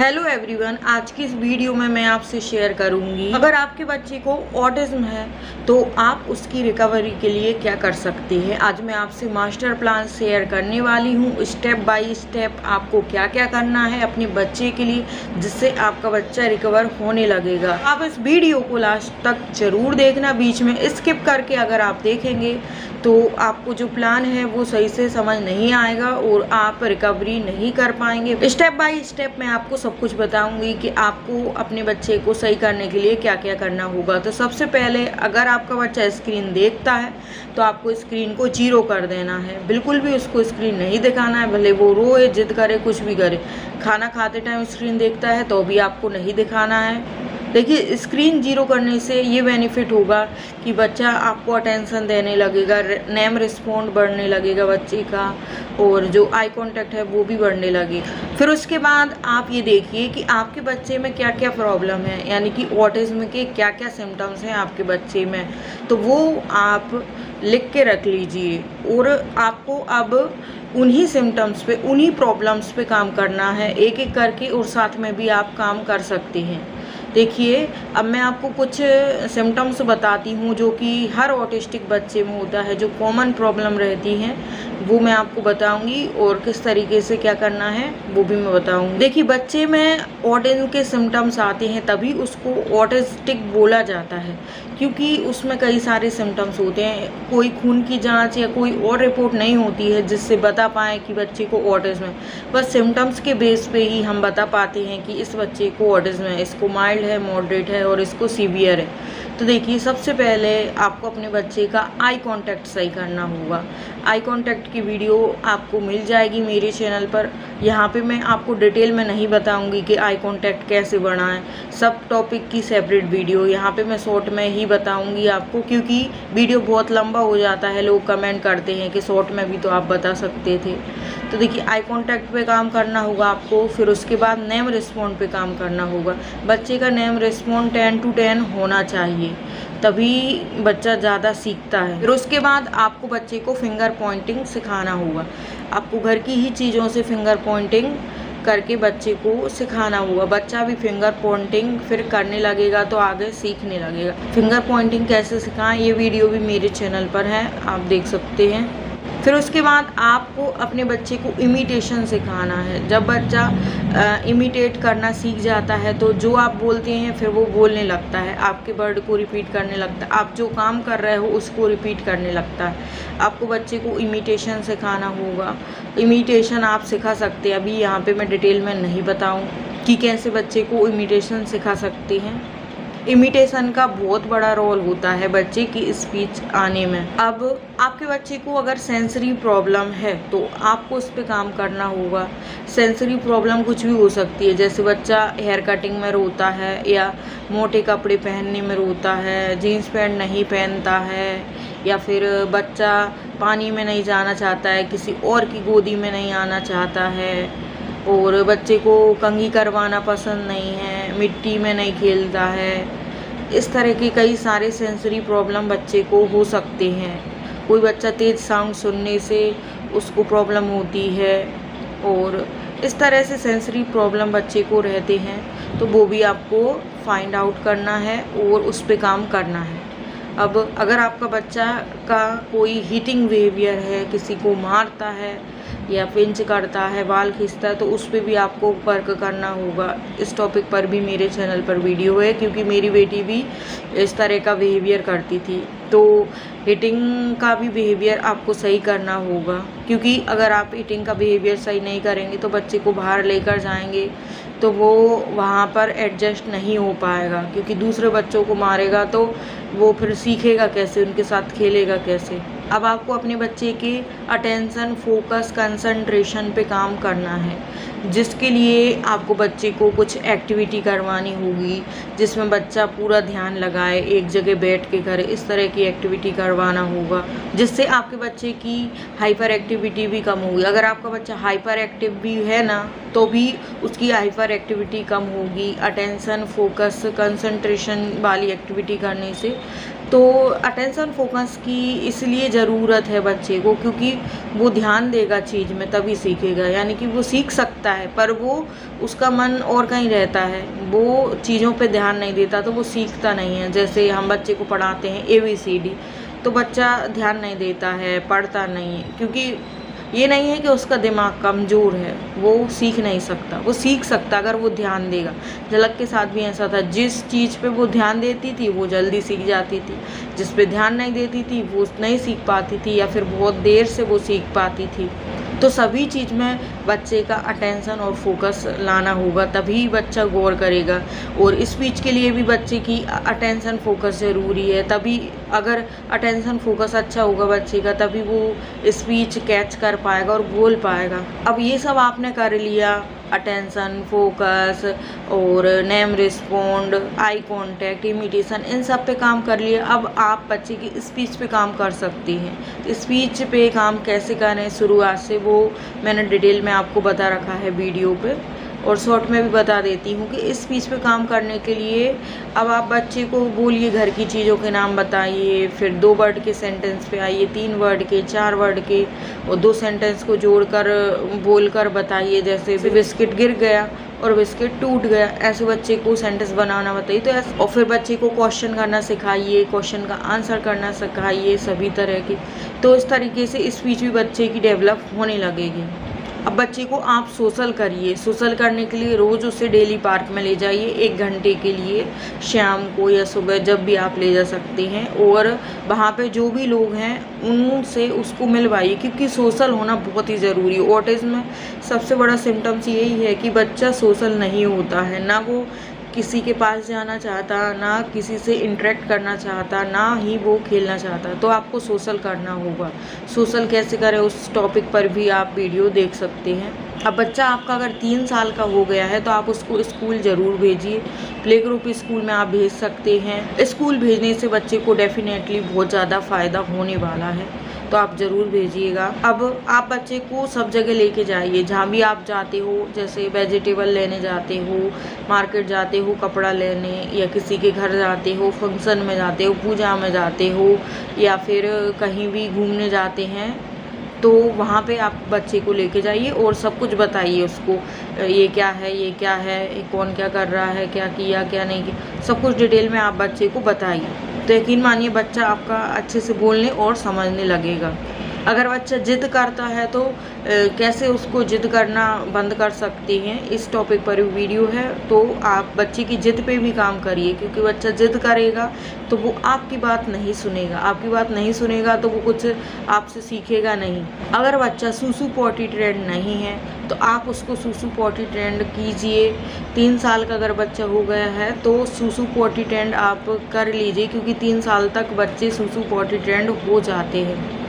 Hello everyone, आज की इस वीडियो में मैं आपसे शेयर करूंगी अगर आपके बच्चे को ऑटिज्म है तो आप उसकी रिकवरी के लिए क्या कर सकते हैं। आज मैं आपसे मास्टर प्लान शेयर करने वाली हूं, स्टेप बाय स्टेप आपको क्या क्या करना है अपने बच्चे के लिए जिससे आपका बच्चा रिकवर होने लगेगा। आप इस वीडियो को लास्ट तक जरूर देखना, बीच में स्किप करके अगर आप देखेंगे तो आपको जो प्लान है वो सही से समझ नहीं आएगा और आप रिकवरी नहीं कर पाएंगे। स्टेप बाय स्टेप मैं आपको सब कुछ बताऊंगी कि आपको अपने बच्चे को सही करने के लिए क्या क्या करना होगा। तो सबसे पहले अगर आपका बच्चा स्क्रीन देखता है तो आपको स्क्रीन को 0 कर देना है, बिल्कुल भी उसको स्क्रीन नहीं दिखाना है, भले वो रोए, जिद करे, कुछ भी करे। खाना खाते टाइम स्क्रीन देखता है तो भी आपको नहीं दिखाना है। देखिए, स्क्रीन 0 करने से ये बेनिफिट होगा कि बच्चा आपको अटेंशन देने लगेगा, नेम रिस्पॉन्ड बढ़ने लगेगा बच्चे का और जो आई कांटेक्ट है वो भी बढ़ने लगेगा। फिर उसके बाद आप ये देखिए कि आपके बच्चे में क्या क्या प्रॉब्लम है, यानी कि ऑटिज्म के क्या क्या सिम्टम्स हैं आपके बच्चे में, तो वो आप लिख के रख लीजिए और आपको अब उन्हीं सिम्टम्स पे, उन्हीं प्रॉब्लम्स पे काम करना है एक एक करके, और साथ में भी आप काम कर सकते हैं। देखिए, अब मैं आपको कुछ सिम्टम्स बताती हूँ जो कि हर ऑटिस्टिक बच्चे में होता है, जो कॉमन प्रॉब्लम रहती हैं वो मैं आपको बताऊंगी और किस तरीके से क्या करना है वो भी मैं बताऊंगी। देखिए, बच्चे में ऑटिज्म के सिम्टम्स आते हैं तभी उसको ऑटिस्टिक बोला जाता है, क्योंकि उसमें कई सारे सिम्टम्स होते हैं। कोई खून की जांच या कोई और रिपोर्ट नहीं होती है जिससे बता पाएँ कि बच्चे को ऑटिज्म है। बस सिम्टम्स के बेस पे ही हम बता पाते हैं कि इस बच्चे को ऑटिज्म है, इसको माइल्ड है, मॉडरेट है और इसको सीवियर है। तो देखिए, सबसे पहले आपको अपने बच्चे का आई कांटेक्ट सही करना होगा। आई कांटेक्ट की वीडियो आपको मिल जाएगी मेरे चैनल पर। यहाँ पे मैं आपको डिटेल में नहीं बताऊंगी कि आई कांटेक्ट कैसे बनाएं, सब टॉपिक की सेपरेट वीडियो यहाँ पे मैं शॉर्ट में ही बताऊंगी आपको, क्योंकि वीडियो बहुत लंबा हो जाता है। लोग कमेंट करते हैं कि शॉर्ट में भी तो आप बता सकते थे। तो देखिए, आई कांटेक्ट पे काम करना होगा आपको। फिर उसके बाद नेम रिस्पॉन्ड पे काम करना होगा। बच्चे का नेम रिस्पॉन्ड 10 to 10 होना चाहिए, तभी बच्चा ज़्यादा सीखता है। फिर उसके बाद आपको बच्चे को फिंगर पॉइंटिंग सिखाना होगा। आपको घर की ही चीज़ों से फिंगर पॉइंटिंग करके बच्चे को सिखाना होगा। बच्चा भी फिंगर पॉइंटिंग फिर करने लगेगा तो आगे सीखने लगेगा। फिंगर पॉइंटिंग कैसे सिखाएं ये वीडियो भी मेरे चैनल पर है, आप देख सकते हैं। फिर उसके बाद आपको अपने बच्चे को इमिटेशन सिखाना है। जब बच्चा इमिटेट करना सीख जाता है तो जो आप बोलते हैं फिर वो बोलने लगता है, आपके वर्ड को रिपीट करने लगता है, आप जो काम कर रहे हो उसको रिपीट करने लगता है। आपको बच्चे को इमिटेशन सिखाना होगा। इमिटेशन आप सिखा सकते हैं, अभी यहाँ पे मैं डिटेल में नहीं बताऊँ कि कैसे बच्चे को इमिटेशन सिखा सकते हैं। इमिटेशन का बहुत बड़ा रोल होता है बच्चे की स्पीच आने में। अब आपके बच्चे को अगर सेंसरी प्रॉब्लम है तो आपको उस पर काम करना होगा। सेंसरी प्रॉब्लम कुछ भी हो सकती है, जैसे बच्चा हेयर कटिंग में रोता है या मोटे कपड़े पहनने में रोता है, जीन्स पैंट नहीं पहनता है, या फिर बच्चा पानी में नहीं जाना चाहता है, किसी और की गोदी में नहीं आना चाहता है, और बच्चे को कंघी करवाना पसंद नहीं है, मिट्टी में नहीं खेलता है। इस तरह के कई सारे सेंसरी प्रॉब्लम बच्चे को हो सकते हैं। कोई बच्चा तेज़ साउंड सुनने से उसको प्रॉब्लम होती है, और इस तरह से सेंसरी प्रॉब्लम बच्चे को रहते हैं, तो वो भी आपको फाइंड आउट करना है और उस पर काम करना है। अब अगर आपका बच्चा का कोई हीटिंग बिहेवियर है, किसी को मारता है या पिंच करता है, बाल खींचता है, तो उस पर भी आपको वर्क करना होगा। इस टॉपिक पर भी मेरे चैनल पर वीडियो है, क्योंकि मेरी बेटी भी इस तरह का बिहेवियर करती थी। तो हीटिंग का भी बिहेवियर आपको सही करना होगा, क्योंकि अगर आप हीटिंग का बिहेवियर सही नहीं करेंगे तो बच्चे को बाहर लेकर जाएंगे तो वो वहाँ पर एडजस्ट नहीं हो पाएगा, क्योंकि दूसरे बच्चों को मारेगा तो वो फिर सीखेगा कैसे, उनके साथ खेलेगा कैसे। अब आपको अपने बच्चे के अटेंशन, फोकस, कंसंट्रेशन पे काम करना है, जिसके लिए आपको बच्चे को कुछ एक्टिविटी करवानी होगी जिसमें बच्चा पूरा ध्यान लगाए, एक जगह बैठ के करे। इस तरह की एक्टिविटी करवाना होगा जिससे आपके बच्चे की हाइपर एक्टिविटी भी कम होगी। अगर आपका बच्चा हाइपर एक्टिव भी है ना, तो भी उसकी हाइपर एक्टिविटी कम होगी। अटेंशन, फोकस, कंसंट्रेशन वाली एक्टिविटी करने से तो अटेंशन फोकस की इसलिए ज़रूरत है बच्चे को, क्योंकि वो ध्यान देगा चीज़ में तभी सीखेगा। यानी कि वो सीख सकता है पर वो उसका मन और कहीं रहता है, वो चीज़ों पे ध्यान नहीं देता तो वो सीखता नहीं है। जैसे हम बच्चे को पढ़ाते हैं ABCD, तो बच्चा ध्यान नहीं देता है, पढ़ता नहीं है, क्योंकि ये नहीं है कि उसका दिमाग कमज़ोर है, वो सीख नहीं सकता। वो सीख सकता अगर वो ध्यान देगा। झलक के साथ भी ऐसा था, जिस चीज़ पे वो ध्यान देती थी वो जल्दी सीख जाती थी, जिस पे ध्यान नहीं देती थी वो नहीं सीख पाती थी, या फिर बहुत देर से वो सीख पाती थी। तो सभी चीज़ में बच्चे का अटेंशन और फोकस लाना होगा, तभी बच्चा गौर करेगा। और स्पीच के लिए भी बच्चे की अटेंशन फोकस ज़रूरी है, तभी अगर अटेंशन फोकस अच्छा होगा बच्चे का तभी वो स्पीच कैच कर पाएगा और बोल पाएगा। अब ये सब आपने कर लिया, अटेंशन, फोकस और name respond, eye contact, imitation, इन सब पे काम कर लिया। अब आप बच्चे की स्पीच पे काम कर सकती हैं। स्पीच पे काम कैसे करें शुरुआत से वो मैंने डिटेल में आपको बता रखा है वीडियो पे, और शॉर्ट में भी बता देती हूँ कि स्पीच पे काम करने के लिए अब आप बच्चे को बोलिए, घर की चीज़ों के नाम बताइए, फिर 2 वर्ड के सेंटेंस पे आइए, 3 वर्ड के, 4 वर्ड के, और 2 सेंटेंस को जोड़कर बोलकर बताइए। जैसे बिस्किट गिर गया और बिस्किट टूट गया, ऐसे बच्चे को सेंटेंस बनाना बताइए। तो ऐसे, और फिर बच्चे को क्वेश्चन करना सिखाइए, क्वेश्चन का आंसर करना सिखाइए, सभी तरह की। तो इस तरीके से स्पीच भी बच्चे की डेवलप होने लगेगी। अब बच्चे को आप सोशल करिए। सोशल करने के लिए रोज़ उसे डेली पार्क में ले जाइए 1 घंटे के लिए, शाम को या सुबह, जब भी आप ले जा सकते हैं। और वहाँ पे जो भी लोग हैं उनसे उसको मिलवाइए, क्योंकि सोशल होना बहुत ही ज़रूरी है। ऑटिज़म में सबसे बड़ा सिम्टम्स यही है कि बच्चा सोशल नहीं होता है, ना वो किसी के पास जाना चाहता, ना किसी से इंटरेक्ट करना चाहता, ना ही वो खेलना चाहता। तो आपको सोशल करना होगा। सोशल कैसे करें उस टॉपिक पर भी आप वीडियो देख सकते हैं। अब बच्चा आपका अगर 3 साल का हो गया है तो आप उसको स्कूल ज़रूर भेजिए। प्ले ग्रुप स्कूल में आप भेज सकते हैं। स्कूल भेजने से बच्चे को डेफिनेटली बहुत ज़्यादा फ़ायदा होने वाला है, तो आप ज़रूर भेजिएगा। अब आप बच्चे को सब जगह लेके जाइए, जहाँ भी आप जाते हो, जैसे वेजिटेबल लेने जाते हो, मार्केट जाते हो कपड़ा लेने, या किसी के घर जाते हो, फंक्शन में जाते हो, पूजा में जाते हो, या फिर कहीं भी घूमने जाते हैं, तो वहाँ पे आप बच्चे को लेके जाइए और सब कुछ बताइए उसको, ये क्या है, ये क्या है, कौन क्या कर रहा है, क्या किया क्या नहीं किया, सब कुछ डिटेल में आप बच्चे को बताइए। तो यकीन मानिए बच्चा आपका अच्छे से बोलने और समझने लगेगा। अगर बच्चा जिद करता है तो कैसे उसको जिद करना बंद कर सकते हैं, इस टॉपिक पर वीडियो है। तो आप बच्चे की जिद पे भी काम करिए, क्योंकि बच्चा जिद करेगा तो वो आपकी बात नहीं सुनेगा। आपकी बात नहीं सुनेगा तो वो कुछ आपसे सीखेगा नहीं। अगर बच्चा सूसू पॉटी ट्रेंड नहीं है तो आप उसको सूसू पॉटी ट्रेंड कीजिए। 3 साल का अगर बच्चा हो गया है तो सूसू पॉटी ट्रेंड आप कर लीजिए, क्योंकि 3 साल तक बच्चे सूसू पॉटी ट्रेंड हो जाते हैं।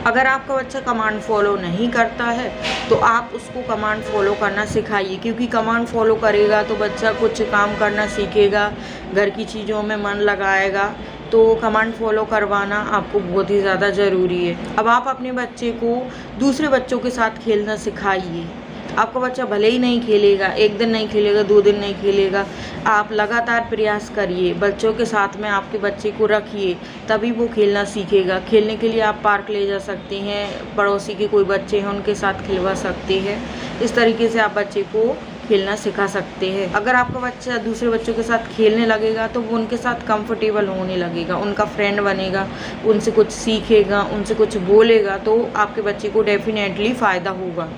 अगर आपका बच्चा कमांड फॉलो नहीं करता है तो आप उसको कमांड फॉलो करना सिखाइए, क्योंकि कमांड फॉलो करेगा तो बच्चा कुछ काम करना सीखेगा, घर की चीज़ों में मन लगाएगा। तो कमांड फॉलो करवाना आपको बहुत ही ज़्यादा ज़रूरी है। अब आप अपने बच्चे को दूसरे बच्चों के साथ खेलना सिखाइए। आपका बच्चा भले ही नहीं खेलेगा, 1 दिन नहीं खेलेगा, 2 दिन नहीं खेलेगा, आप लगातार प्रयास करिए, बच्चों के साथ में आपके बच्चे को रखिए, तभी वो खेलना सीखेगा। खेलने के लिए आप पार्क ले जा सकते हैं, पड़ोसी के कोई बच्चे हैं उनके साथ खिलवा सकते हैं। इस तरीके से आप बच्चे को खेलना सिखा सकते हैं। अगर आपका बच्चा दूसरे बच्चों के साथ खेलने लगेगा तो वो उनके साथ कंफर्टेबल होने लगेगा, उनका फ्रेंड बनेगा, उनसे कुछ सीखेगा, उनसे कुछ बोलेगा, तो आपके बच्चे को डेफिनेटली फ़ायदा होगा।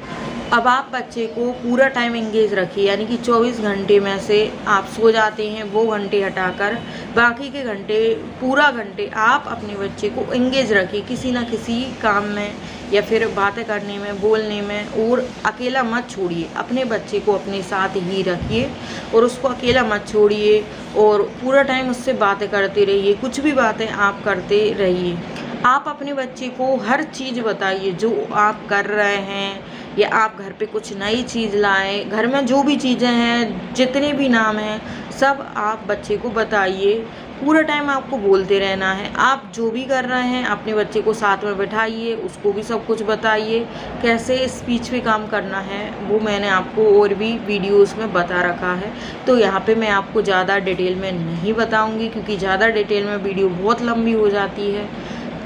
अब आप बच्चे को पूरा टाइम एंगेज रखिए, यानी कि 24 घंटे में से आप सो जाते हैं वो घंटे हटाकर बाकी के घंटे, पूरा घंटे आप अपने बच्चे को एंगेज रखिए किसी ना किसी काम में, या फिर बातें करने में, बोलने में, और अकेला मत छोड़िए। अपने बच्चे को अपने साथ ही रखिए और उसको अकेला मत छोड़िए, और पूरा टाइम उससे बातें करते रहिए, कुछ भी बातें आप करते रहिए। आप अपने बच्चे को हर चीज़ बताइए जो आप कर रहे हैं, या आप घर पे कुछ नई चीज़ लाएं, घर में जो भी चीज़ें हैं, जितने भी नाम हैं, सब आप बच्चे को बताइए, पूरा टाइम आपको बोलते रहना है। आप जो भी कर रहे हैं अपने बच्चे को साथ में बैठाइए, उसको भी सब कुछ बताइए कैसे स्पीच पे काम करना है, वो मैंने आपको और भी वीडियोस में बता रखा है। तो यहाँ पे मैं आपको ज़्यादा डिटेल में नहीं बताऊँगी क्योंकि ज़्यादा डिटेल में वीडियो बहुत लंबी हो जाती है।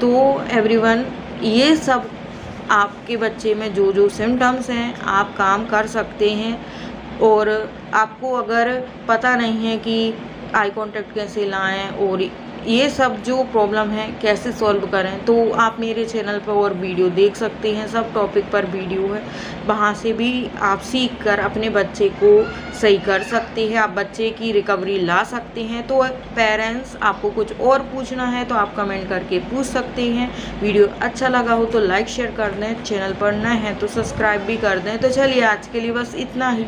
तो एवरीवन, ये सब आपके बच्चे में जो जो सिम्टम्स हैं आप काम कर सकते हैं। और आपको अगर पता नहीं है कि आई कांटेक्ट कैसे लाएं और ये सब जो प्रॉब्लम है कैसे सॉल्व करें, तो आप मेरे चैनल पर और वीडियो देख सकते हैं। सब टॉपिक पर वीडियो है, वहाँ से भी आप सीख कर अपने बच्चे को सही कर सकते हैं, आप बच्चे की रिकवरी ला सकते हैं। तो पेरेंट्स, आपको कुछ और पूछना है तो आप कमेंट करके पूछ सकते हैं। वीडियो अच्छा लगा हो तो लाइक शेयर कर दें, चैनल पर नए हैं तो सब्सक्राइब भी कर दें। तो चलिए आज के लिए बस इतना ही।